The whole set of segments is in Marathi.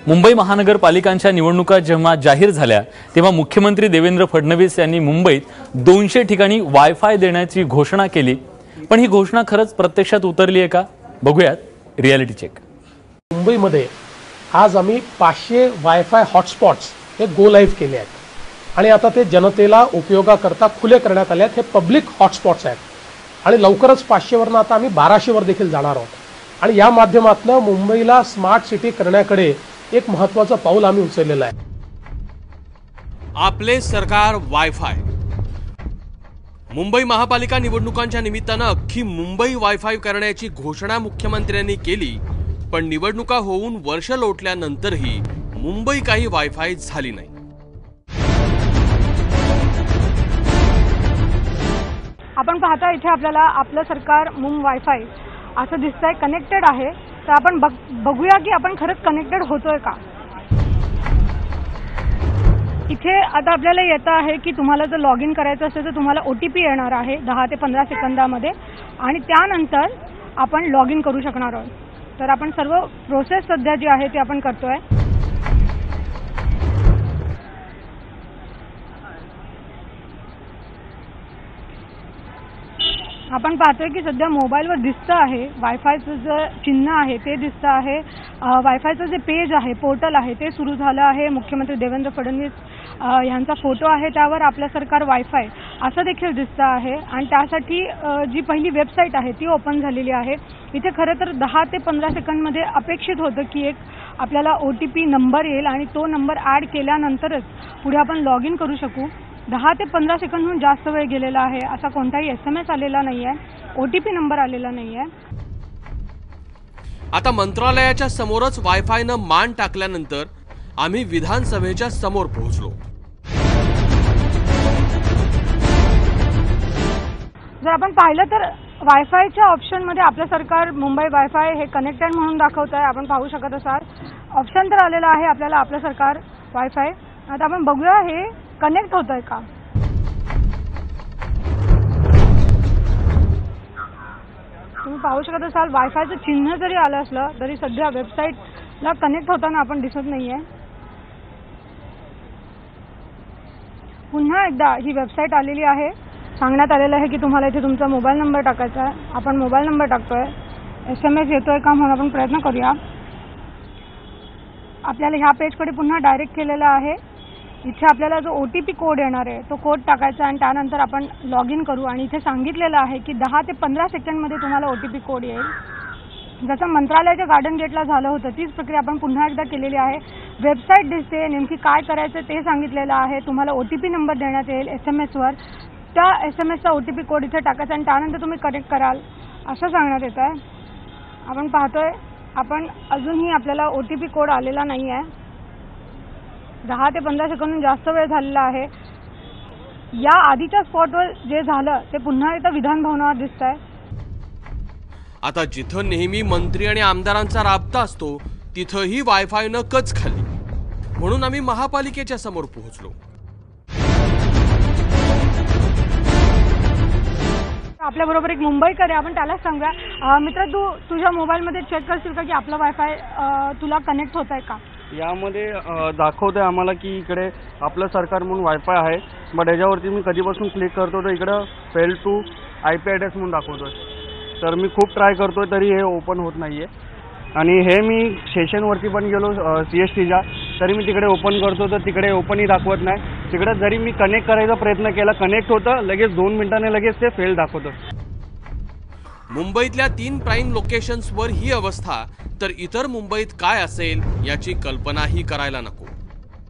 मुंबई महानगरपालिकांच्या निवडणुका जेव्हा जाहीर झाल्या तेव्हा मुख्यमंत्री देवेंद्र फडणवीस यांनी मुंबईत 200 ठिकाणी वायफाय देण्याची घोषणा केली। पण ही घोषणा खरंच प्रत्यक्षात उतरली आहे का? बघूयात रियालिटी चेक। मुंबईमध्ये आज आम्ही 500 वायफाय हॉटस्पॉट्स हे गो लाईव्ह केले आहेत आणि आता ते जनतेला उपयोगाकरता खुले करण्यात आले आहेत। हे पब्लिक हॉटस्पॉट्स आहेत आणि लवकरच 500 वरून आता आम्ही 1200 वर देखील जाणार आहोत आणि या माध्यमातून मुंबईला स्मार्ट सिटी करण्याकडे एक महत्त्वाचं पाऊल आम्ही उचललेलं आहे। आपले सरकार वायफाय। मुंबई महापालिका निवडणुकांच्या निमित्तानं अख्खी मुंबई वायफाय करण्याची घोषणा मुख्यमंत्र्यांनी केली, पण निवडणुका होऊन वर्ष लोटल्यानंतरही मुंबई काही वायफाय झाली नाही। आपण पाहता इथे आपल्याला आपलं सरकार वायफाय असं दिसतंय, कनेक्टेड आहे। तर आपण बघूया की आपण खरंच कनेक्टेड होतोय का। इथे आता आपल्याला येतं आहे की तुम्हाला जर लॉग इन करायचं असेल तर तुम्हाला OTP येणार आहे 10 ते 15 सेकंदामध्ये आणि त्यानंतर आपण लॉग इन करू शकणार आहोत। तर आपण सर्व प्रोसेस सध्या जी आहे ती आपण करतोय। आपण पाहतोय की सध्या मोबाईलवर दिसतं आहे वायफायचं जे चिन्ह आहे ते दिसतं आहे। वायफायचं जे पेज आहे, पोर्टल आहे ते सुरू झालं आहे। मुख्यमंत्री देवेंद्र फडणवीस यांचा फोटो आहे, त्यावर आपलं सरकार वायफाय असं देखील दिसतं आहे आणि त्यासाठी जी पहिली वेबसाईट आहे ती ओपन झालेली आहे। इथे खरं तर 10 ते 15 सेकंदमध्ये अपेक्षित होतं की एक आपल्याला OTP नंबर येईल आणि तो नंबर ॲड केल्यानंतरच पुढे आपण लॉग इन करू शकू। 10 ते 15 सेकंदहून जास्त वेळ गेलेला आहे। असा कोणताही SMS आलेला नाहीये, OTP नंबर आलेला नाहीये। आता मंत्रालयाच्या समोरच वायफायनं मान टाकल्यानंतर आम्ही विधानसभेच्या समोर पोहोचलो। जर आपण पाहिलं तर वायफायच्या ऑप्शनमध्ये आपलं सरकार मुंबई वायफाय हे कनेक्टेड म्हणून दाखवत आहे। आपण पाहू शकत असाल ऑप्शन तर आलेला आहे आपल्याला आपलं सरकार वायफाय। आता आपण बघूया हे कनेक्ट होतंय का। तुम्ही पाहू शकत असाल वायफायचं चिन्ह जरी आलं असलं तरी सध्या वेबसाईटला कनेक्ट होताना आपण दिसत नाहीये। पुन्हा एकदा ही वेबसाईट आलेली आहे, सांगण्यात आलेलं आहे की तुम्हाला इथे तुमचा मोबाईल नंबर टाकायचा आहे। आपण मोबाईल नंबर टाकतोय, SMS येतोय का म्हणून आपण प्रयत्न करूया। आपल्याला ह्या पेजकडे पुन्हा डायरेक्ट केलेला आहे। इथे आपल्याला जो OTP कोड येणार आहे तो कोड टाकायचा आणि त्यानंतर आपण लॉग इन करू आणि इथे सांगितलेलं आहे की 10 ते 15 सेकंदमध्ये तुम्हाला OTP कोड येईल। जसं मंत्रालयाच्या गार्डन गेटला झालं होतं तीच प्रक्रिया आपण पुन्हा एकदा केलेली आहे। वेबसाईट दिसते, नेमकी काय करायचं ते सांगितलेलं आहे। तुम्हाला OTP नंबर देण्यात येईल SMS वर, त्या SMS चा OTP कोड इथे टाकायचा आणि त्यानंतर तुम्ही कनेक्ट कराल असं सांगण्यात येत आहे। आपण पाहतोय आपण अजूनही आपल्याला OTP कोड आलेला नाही आहे। 10 ते 15 सेकंदहून जास्त वेळ झालेला आहे। या आधीच्या स्पॉटवर जे झालं ते पुन्हा एकदा विधान भवनावर दिसतंय। आता जिथं नेहमी मंत्री आणि आमदारांचा राबता असतो तिथंही वायफायनं कच खाल्ली, म्हणून आम्ही महापालिकेच्या समोर पोहोचलो। आपल्या बरोबर एक मुंबईकर आहे, आपण त्याला सांगूया। मित्र, तू तुझ्या मोबाईलमध्ये चेक करशील का की आपला वायफाय तुला कनेक्ट होत आहे का? यामध्ये दाखवतंय आम्हाला की इकडे आपलं सरकार म्हणून वायफाय आहे, बट याच्यावरती मी कधीपासून क्लिक करतो तर इकडं फेल टू IP ॲड्रेस म्हणून दाखवतोय। तर मी खूप ट्राय करतोय तरी हे ओपन होत नाहीये आणि हे मी सेशनवरती पण गेलो CSTच्या, तरी मी तिकडे ओपन करतो तर तिकडे ओपनही दाखवत नाही। तिकडे जरी मी कनेक्ट करायचा प्रयत्न केला, कनेक्ट होतं, लगेच 2 मिनिटांनी लगेच ते फेल दाखवतं। मुंबईतल्या 3 प्राईम लोकेशन्सवर ही अवस्था, तर इतर मुंबईत काय असेल याची कल्पनाही करायला नको।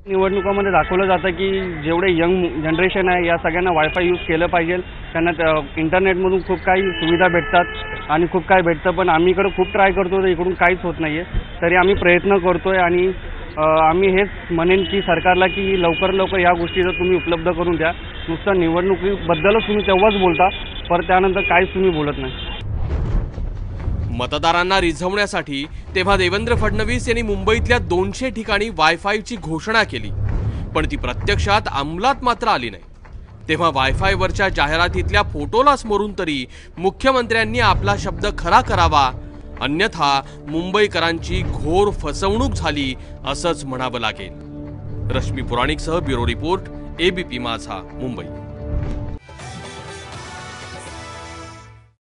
निवडणुकामध्ये दाखवलं जातं की जेवढे यंग जनरेशन आहे या सगळ्यांना वायफाय यूज केलं पाहिजे, त्यांना इंटरनेटमधून खूप काही सुविधा भेटतात आणि खूप काय भेटतं, पण आम्ही इकडं खूप ट्राय करतो तर इकडून काहीच होत नाही आहे। तरी आम्ही प्रयत्न करतोय आणि आम्ही हेच म्हणेन की सरकारला की लवकर या गोष्टी जर तुम्ही उपलब्ध करून द्या। नुसतं निवडणुकीबद्दलच तुम्ही तेव्हाच बोलता, पण त्यानंतर काहीच तुम्ही बोलत नाही। मतदारांना रिझवण्यासाठी तेव्हा देवेंद्र फडणवीस यांनी मुंबईतल्या 200 ठिकाणी वायफायची घोषणा केली, पण ती प्रत्यक्षात अंमलात मात्र आली नाही। तेव्हा वायफायवरच्या जाहिरातीतल्या फोटोला स्मरून तरी मुख्यमंत्र्यांनी आपला शब्द खरा करावा अन्यथा मुंबईकरांची घोर फसवणूक झाली असंच म्हणावं लागेल। रश्मी पुराणिकसह ब्युरो रिपोर्ट, एबीपी माझा, मुंबई।